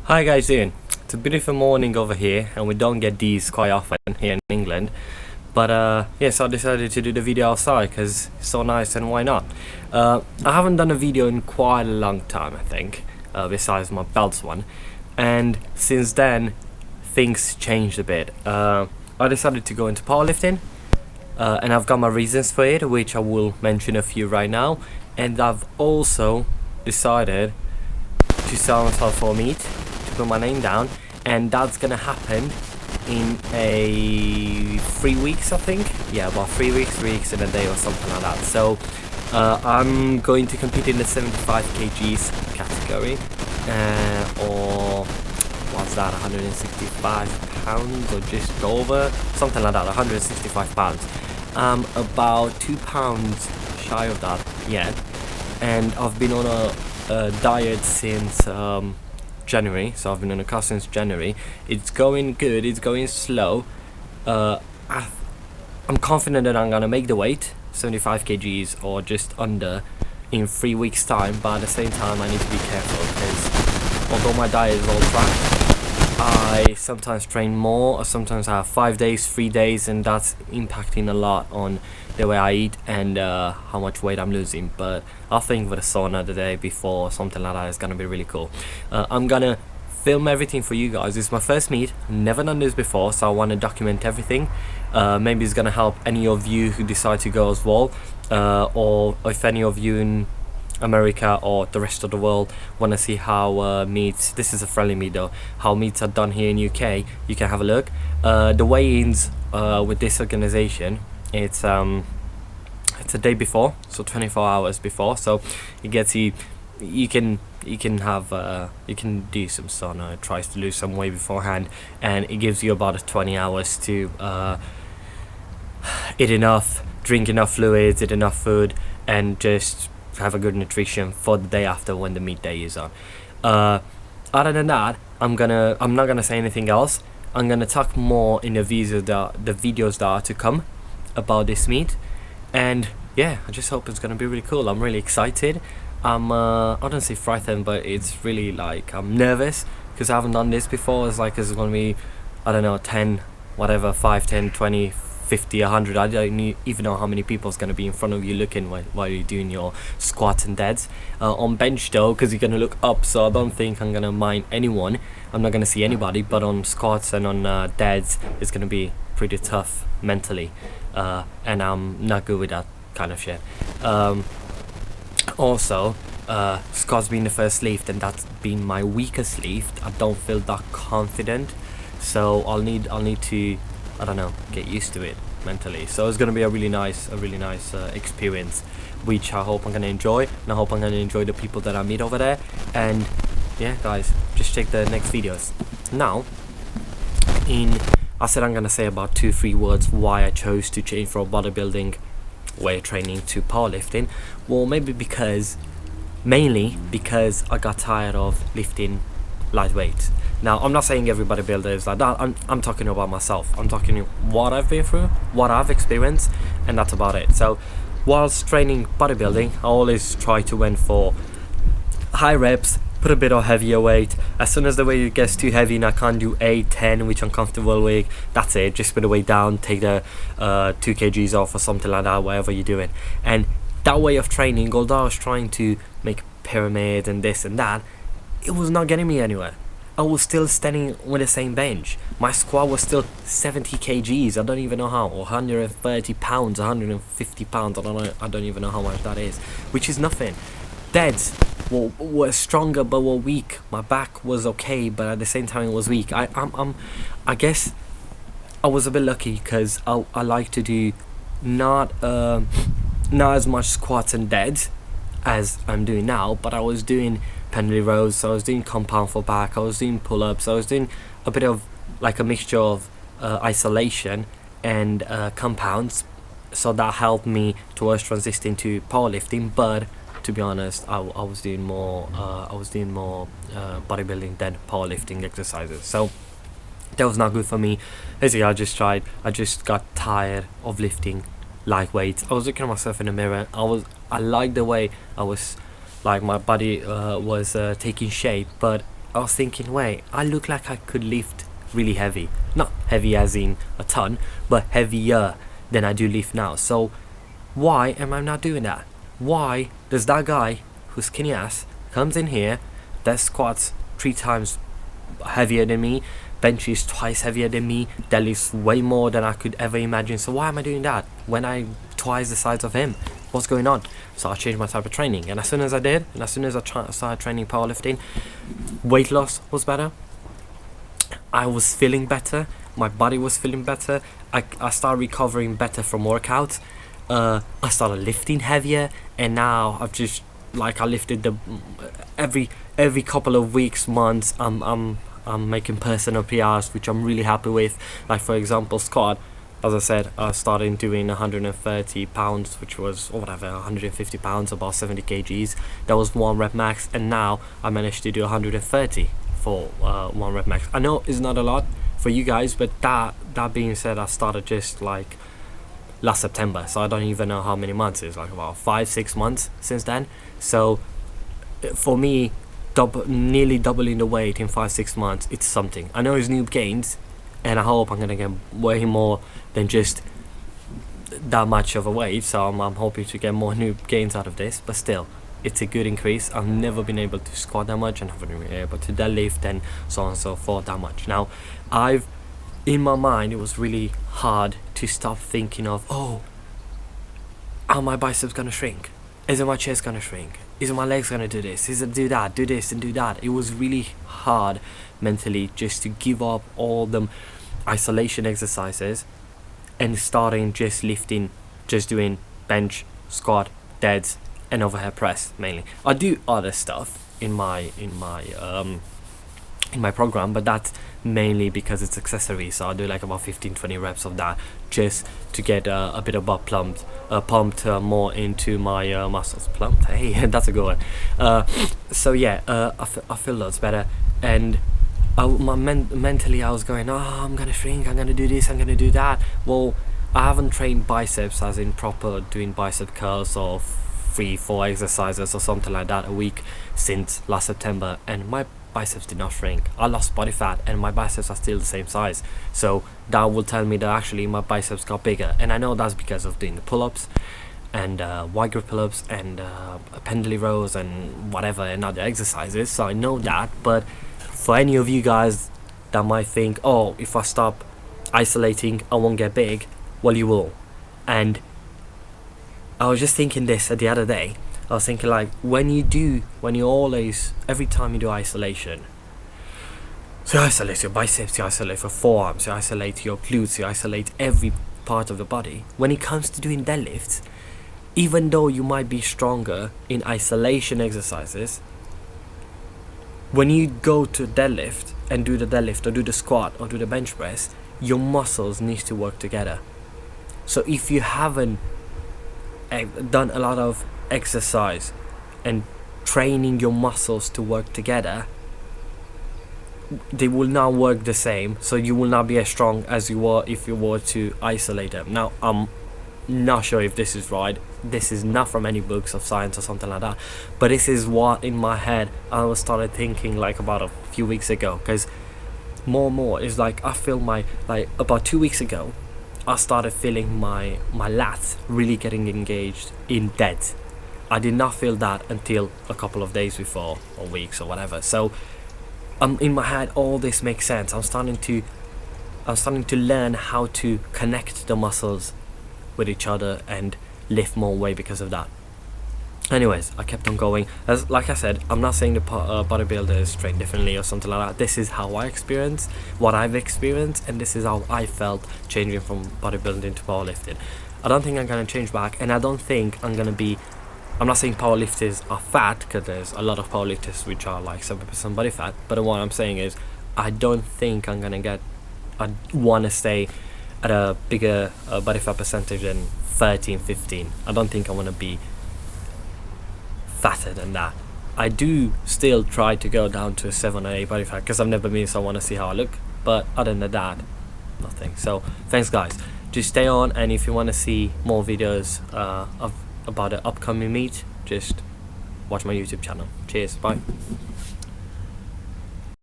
Hi guys, doing? It's a beautiful morning over here, and we don't get these quite often here in England. But yeah, so I decided to do the video outside because it's so nice, and why not? I haven't done a video in quite a long time, I think, besides my belts one. And since then, things changed a bit. I decided to go into powerlifting, and I've got my reasons for it, which I will mention a few right now. And I've also decided to sell myself for meat, to put my name down, and that's gonna happen in 3 weeks, I think. Yeah, about 3 weeks in a day or something like that. So I'm going to compete in the 75 kgs category, or what's that, 165 pounds or just over, something like that, 165 pounds. I'm about 2 pounds shy of that yet, and I've been on a diet since January, so I've been on a course since January. It's going good, it's going slow. I'm confident that I'm gonna make the weight, 75 kgs or just under, in 3 weeks time, but at the same time I need to be careful because although my diet is all tracked, I sometimes train more, or sometimes I have 5 days, 3 days, and that's impacting a lot on the way I eat and how much weight I'm losing. But I think with a sauna the day before or something like that is gonna be really cool. I'm gonna film everything for you guys. It's my first meet, never done this before, so I want to document everything. Maybe it's gonna help any of you who decide to go as well, or if any of you in America or the rest of the world want to see how meats, this is a friendly meet though, how meats are done here in UK, you can have a look. The weigh-ins with this organization, it's a day before, so 24 hours before, so it gets you can have you can do some sauna. It tries to lose some weight beforehand, and it gives you about 20 hours to eat enough, drink enough fluids, eat enough food, and just have a good nutrition for the day after when the meet day is on. Other than that, I'm not gonna say anything else. I'm gonna talk more in the videos that are to come about this meet, and yeah, I just hope it's gonna be really cool. I'm really excited. I don't say frightened, but it's really like I'm nervous because I haven't done this before. It's like it's gonna be, I don't know, 10, whatever, 5, 10, 20, 50, 100, I don't even know how many people is going to be in front of you looking while you're doing your squats and deads. On bench though, because you're going to look up, so I don't think I'm going to mind anyone. I'm not going to see anybody, but on squats and on deads, it's going to be pretty tough mentally, and I'm not good with that kind of shit. Also, squats being the first lift, and that's been my weakest lift, I don't feel that confident, so I'll need to, I don't know, get used to it mentally. So it's gonna be a really nice experience, which I hope I'm gonna enjoy, and I hope I'm gonna enjoy the people that I meet over there. And yeah, guys, just check the next videos. Now, I said I'm gonna say about 2-3 words why I chose to change from bodybuilding weight training to powerlifting. Well, mainly because I got tired of lifting lightweight. Now, I'm not saying every bodybuilder is like that. I'm talking about myself. I'm talking what I've been through, what I've experienced, and that's about it. So whilst training bodybuilding, I always try to win for high reps, put a bit of heavier weight. As soon as the weight gets too heavy and I can't do 8, 10, which I'm comfortable with, that's it. Just put the weight down, take the 2 kgs off or something like that, whatever you're doing. And that way of training, although I was trying to make pyramid and this and that, it was not getting me anywhere. I was still standing with the same bench. My squat was still 70 kgs. I don't even know how, or 130 pounds, 150 pounds. I don't even know how much that is, which is nothing. Deads were stronger but were weak. My back was okay, but at the same time it was weak. I guess I was a bit lucky because I like to do not as much squats and deads as I'm doing now, but I was doing penalty rows, so I was doing compound for back, I was doing pull-ups, I was doing a bit of like a mixture of isolation and compounds, so that helped me towards transitioning to powerlifting. But to be honest, I was doing more bodybuilding than powerlifting exercises, so that was not good for me. Basically, I just got tired of lifting lightweight. I was looking at myself in the mirror. I liked the way I was, like, my body was taking shape, but I was thinking, wait, I look like I could lift really heavy. Not heavy as in a ton, but heavier than I do lift now. So why am I not doing that? Why does that guy who's skinny ass comes in here, that squats 3 times heavier than me, bench is twice heavier than me, deadlifts way more than I could ever imagine? So why am I doing that when I'm twice the size of him? What's going on? So I changed my type of training, and as soon as I did, and as soon as I started training powerlifting, weight loss was better, I was feeling better, my body was feeling better, I started recovering better from workouts, I started lifting heavier, and now I've just, like, I lifted the every couple of weeks, months, I'm making personal PRs, which I'm really happy with. Like, for example, squat, as I said, I started doing 130 pounds, which was, or whatever, 150 pounds, about 70 kgs. That was 1 rep max, and now I managed to do 130 for 1 rep max. I know it's not a lot for you guys, but that being said, I started just like last September, so I don't even know how many months. It's like about 5-6 months since then. So for me, nearly doubling the weight in 5-6 months, it's something. I know it's new gains, and I hope I'm gonna get way more than just that much of a weight, so I'm hoping to get more new gains out of this. But still, it's a good increase. I've never been able to squat that much, and haven't been able to deadlift and so on and so forth that much. Now, in my mind, it was really hard to stop thinking of, oh, are my biceps gonna shrink? Is it my chest gonna shrink? Is it my legs gonna do this? Is it do that, do this and do that? It was really hard mentally just to give up all the isolation exercises and starting just lifting, just doing bench, squat, deads and overhead press mainly. I do other stuff in my program, but that's mainly because it's accessories. So I do like about 15-20 reps of that just to get a bit of butt pumped more into my muscles. Plumped, hey, that's a good one. So yeah, I feel loads better, and mentally I was going, oh, I'm gonna shrink, I'm gonna do this, I'm gonna do that. Well, I haven't trained biceps as in proper doing bicep curls or 3-4 exercises or something like that a week since last September, and my biceps did not shrink. I lost body fat and my biceps are still the same size, so that will tell me that actually my biceps got bigger. And I know that's because of doing the pull-ups and wide grip pull-ups and pendley rows and whatever and other exercises, so I know that. But for any of you guys that might think, oh, if I stop isolating I won't get big, well, you will. And I was just thinking this the other day. I was thinking, like, every time you do isolation, so you isolate your biceps, you isolate your forearms, you isolate your glutes, you isolate every part of the body. When it comes to doing deadlifts, even though you might be stronger in isolation exercises, when you go to deadlift and do the deadlift or do the squat or do the bench press, your muscles need to work together. So if you haven't done a lot of exercise and training your muscles to work together, they will not work the same, so you will not be as strong as you were if you were to isolate them. Now, I'm not sure if this is right. This is not from any books of science or something like that, but this is what in my head I was started thinking like about a few weeks ago, because more and more is like I feel about 2 weeks ago I started feeling my lats really getting engaged in deads. I did not feel that until a couple of days before, or weeks or whatever. So in my head all this makes sense. I'm starting to learn how to connect the muscles with each other and lift more weight because of that. Anyways, I kept on going. Like I said, I'm not saying the bodybuilders train differently or something like that. This is how I experience what I've experienced, and this is how I felt changing from bodybuilding to powerlifting. I don't think I'm gonna change back, and I don't think I'm not saying powerlifters are fat, because there's a lot of powerlifters which are like 7% body fat, but what I'm saying is I don't think I want to stay at a bigger body fat percentage than 13-15. I don't think I want to be fatter than that. I do still try to go down to a 7 or 8 body fat because I've never been, so I want to see how I look, but other than that, nothing. So thanks guys, just stay on, and if you want to see more videos about the upcoming meet, just watch my YouTube channel. Cheers, bye.